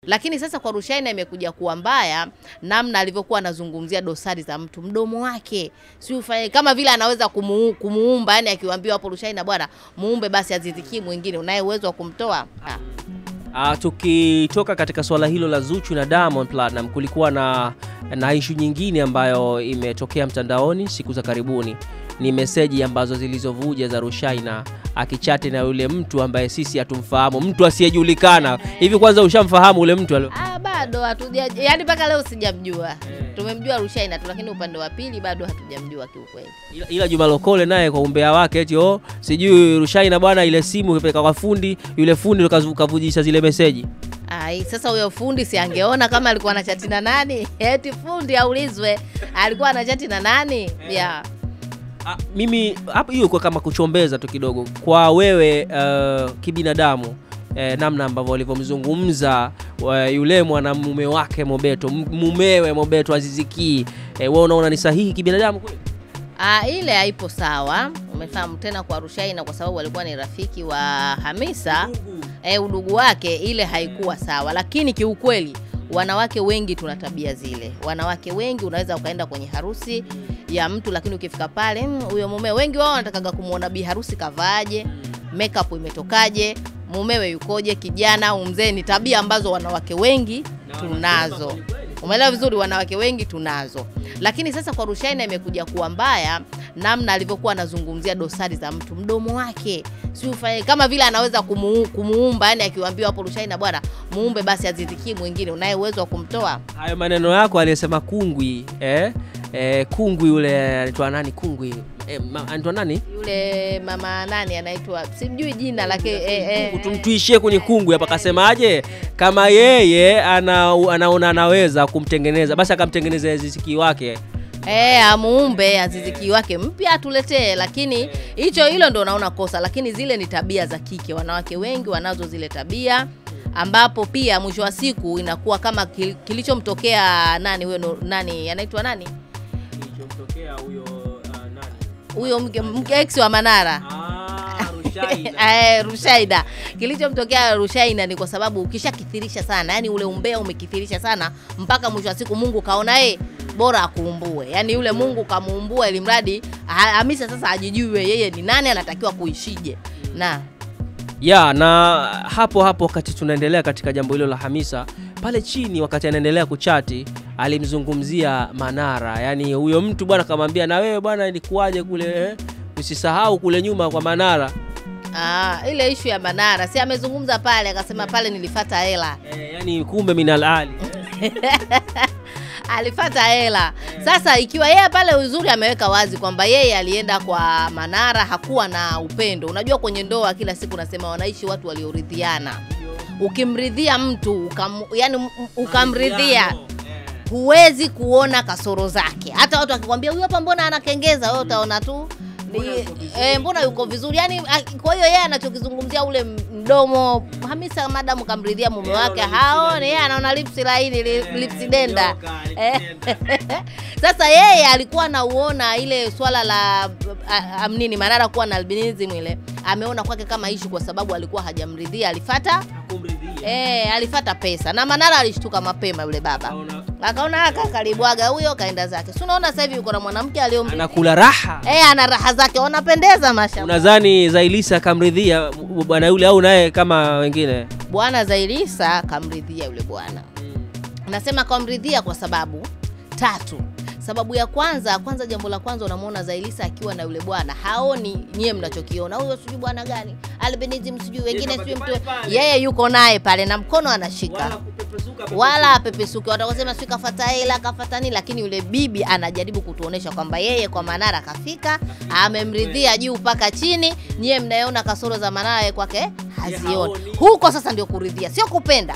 Lakini sasa kwa Rushaynah imekuja kuwa mbaya namna alivyokuwa anazungumzia dosari za mtu, mdomo wake. Si ufanye kama vile anaweza kumuumba, yani akiwaambia hapo Rushaynah bwana muumbe basi aziziki mwingine, unaye uwezo wa kumtoa. Tukitoka katika swala hilo la Zuchu na Diamond Platnumz, kulikuwa na issue nyingine ambayo imetokea mtandaoni siku za karibuni. Ni message ambazo zilizovuja za Rushaynah akichati na yule mtu ambaye sisi hatumfahamu, mtu asiyejulikana. Hivi kwanza ushamfahamu yule mtu? Bado hatuja, yani mpaka leo sijamjua. Tumemjua Rushaynah tu, lakini upande wa pili bado hatujamjua kiukweli. Ila Juma Lokole naye kwa umbea wake eti sijui Rushaynah bwana ile simu kipeka kwa fundi, yule fundi ndo kavujisha zile message. Sasa huyo fundi si angeona kama alikuwa anachati na nani? Eti fundi aulizwe alikuwa anachati na nani? Mimi hapo hiyo kwa kama kuchombeza tu kidogo kwa wewe kibinadamu, namna ambavyo walivyomzungumza yule mwanamume wake Mobeto, mumewe Mobeto Aziz Ki, wewe unaona ni sahihi kibinadamu kweli? Ile haipo sawa, umefahamu, tena kwa Rushaynah kwa sababu walikuwa ni rafiki wa Hamisa, udugu wake, ile haikuwa sawa. Lakini kiukweli wanawake wengi tuna tabia zile. Wanawake wengi unaweza ukaenda kwenye harusi ya mtu, lakini ukifika pale huyo mume, wengi wao wanataka kumuona bi harusi kavaaje, makeup imetokaje, mumewe yukoje, kijana au mzee. Ni tabia ambazo wanawake wengi tunazo. Umeelewa vizuri, wanawake wengi tunazo. Lakini sasa kwa Rushaynah imekuja kuwa mbaya namna alivyokuwa anazungumzia dosari za mtu, mdomo wake. Si ufanye kama vile anaweza kumuumba, yani akiwaambia hapo Rushaynah bwana muumbe basi aziziki mwingine, unaye uwezo wa kumtoa. Hayo maneno yako aliyesema Kungwi, Kungwi yule anaitwa nani? Kungwi anaitwa nani? Yule mama nani anaitwa, simjui jina lake. Tumtuishie kwenye Kungwi hapa, kasemaje? Kama yeye anaona anaweza kumtengeneza, basi akamtengeneza Aziz Ki wake. Amuumbe Aziz Ki wake mpya atuletee. Lakini hilo ndio naona kosa. Lakini zile ni tabia za kike, wanawake wengi wanazo zile tabia, ambapo pia mwisho wa siku inakuwa kama kilichomtokea nani huyo, nani anaitwa nani? Kilichomtokea huyo nani? Huyo mke ex wa Manara. Rushaynah. Kilichomtokea Rushaynah ni kwa sababu ukishakithirisha sana, yani ule umbea umekithirisha sana mpaka mwisho wa siku Mungu kaona bora akuumbue. Yani yule Mungu kamuumbua ili mradi Hamisa sasa ajijue yeye ni nani, anatakiwa kuishije. Na hapo wakati tunaendelea katika jambo hilo la Hamisa, pale chini wakati anaendelea kuchati alimzungumzia Manara. Yani huyo mtu bwana kamwambia, na wewe bwana ilikuwaje kule, usisahau kule nyuma kwa Manara. Ile issue ya Manara, si amezungumza pale akasema pale nilifuata hela. Yani kumbe minal ali. Alifuata hela. Sasa ikiwa yeye pale uzuri ameweka wazi kwamba yeye alienda kwa Manara, hakuwa na upendo. Unajua kwenye ndoa kila siku nasema wanaishi watu walioridhiana. Ukimridhia mtu, ukamridhia, huwezi kuona kasoro zake. Hata watu wakikwambia huyu hapa mbona anakengeza, wewe utaona tu mbona yuko vizuri. Yani kwa hiyo yeye anachokizungumzia ule mdomo, Hamisa madamu kamridhia mume wake, haone yeye anaona lips laini, lips denda. Sasa yeye alikuwa nauona ile swala la Manara kuwa na albinism ile, ameona kwake kama issue kwa sababu alikuwa hajamridhia, alifata pesa. Na Manara alishtuka mapema yule baba. Akaona kalibwaga huyo kaenda zake. Si unaona sasa hivi yuko na mwanamke aliyomridhia. Anakula raha. Ana raha zake, wanapendeza mashallah. Unadhani Zailisa kamridhia bwana yule au naye kama wengine? Bwana Zailisa kamridhia yule bwana. Nasema kamridhia kwa sababu 3. Sababu ya kwanza jambo la kwanza unamuona Zailisa akiwa na yule bwana, haoni nyie mnachokiona. Huyo sijui bwana gani, albinism sijui wengine sijui mtu. Yeye yuko naye pale na mkono anashika. Wala pepesuki. Watakosema sijui kafuata hela, kafuata nini, lakini yule bibi anajaribu kutuonesha kwamba yeye kwa Manara kafika, amemridhia juu mpaka chini. Nyie mnaona kasoro za Manara kwake hazioni. Huko sasa ndio kuridhia, sio kupenda.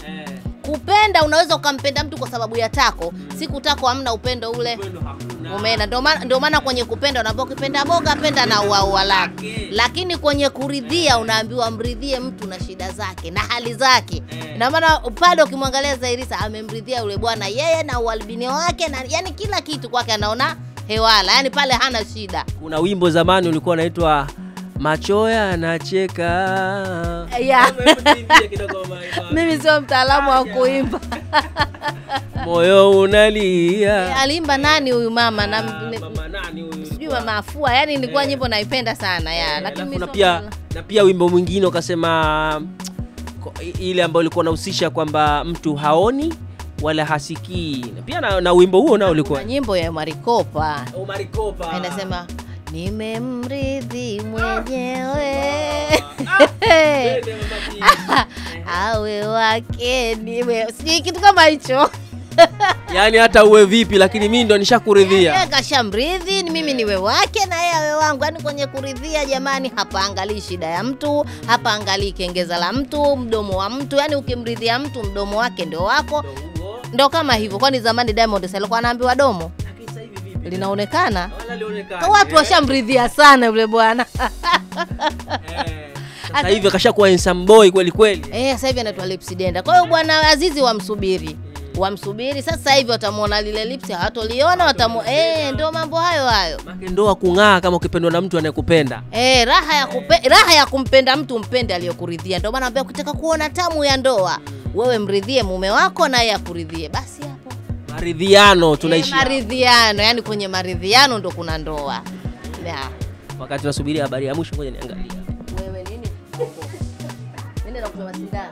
Kupenda unaweza ukampenda mtu kwa sababu ya tako, siku tako hamna upendo ule. Umeona, ndio maana kwenye kupenda unapokipenda boga penda na ua lake. Lakini kwenye kuridhia unaambiwa mridhie mtu na shida zake na hali zake. Na maana pale ukimwangalia Zailisa amemridhia yule bwana, yeye na ualbini wake, na yani kila kitu kwake anaona hewala. Yani pale hana shida. Kuna wimbo zamani ulikuwa unaitwa macho yanacheka. Yeah. Mimi sio mtaalamu wa kuimba. Moyo unalia. Aliimba nani huyu mama? Mama nani huyu? Sijui Mama Afua. Yani nilikuwa nyimbo naipenda sana ya. Lakini na pia wimbo mwingine ukasema ile ambayo ilikuwa inahusisha kwamba mtu haoni wala hasikii. Pia na wimbo huo nao ulikuwa nyimbo ya Marikopa. Marikopa. Inasema nimemridhi mwenyewe. Awe wake sijui kitu kama hicho. Yani hata uwe vipi lakini mimi ndo nishakuridhia. Yeye kashamridhi, ni mimi niwe wake na yeye awe wangu. Yani kwenye kuridhia jamani, hapa angalii shida ya mtu, hapa angalii kengeza la mtu, mdomo wa mtu. Yani ukimridhia mtu mdomo wake ndio wako. Ndio kama hivyo. Kwani zamani Diamond alikuwa anaambiwa domo? Lakini sasa hivi vipi? Linaonekana. Wala lionekana. Watu washamridhia sana yule bwana. Sasa hivi akashakuwa handsome boy kweli kweli. Sasa hivi anaitwa Lips Denda. Kwa hiyo bwana Azizi wamsubiri. Sasa hivi watamuona lile lips, hawatoliona ndio mambo hayo. Ndoa kung'aa kama ukipendwa na mtu anayekupenda. Raha ya kumpenda mtu, mpende aliyokuridhia. Ndio maana naambia ukitaka kuona tamu ya ndoa, wewe mridhie mume wako na yeye akuridhie. Basi hapo. Maridhiano tunaishi. Maridhiano, yani kwenye maridhiano ndo kuna ndoa. Wakati tunasubiri habari ya mwisho, ngoja niangalie. Wewe nini? Nenda na kutoa sindano.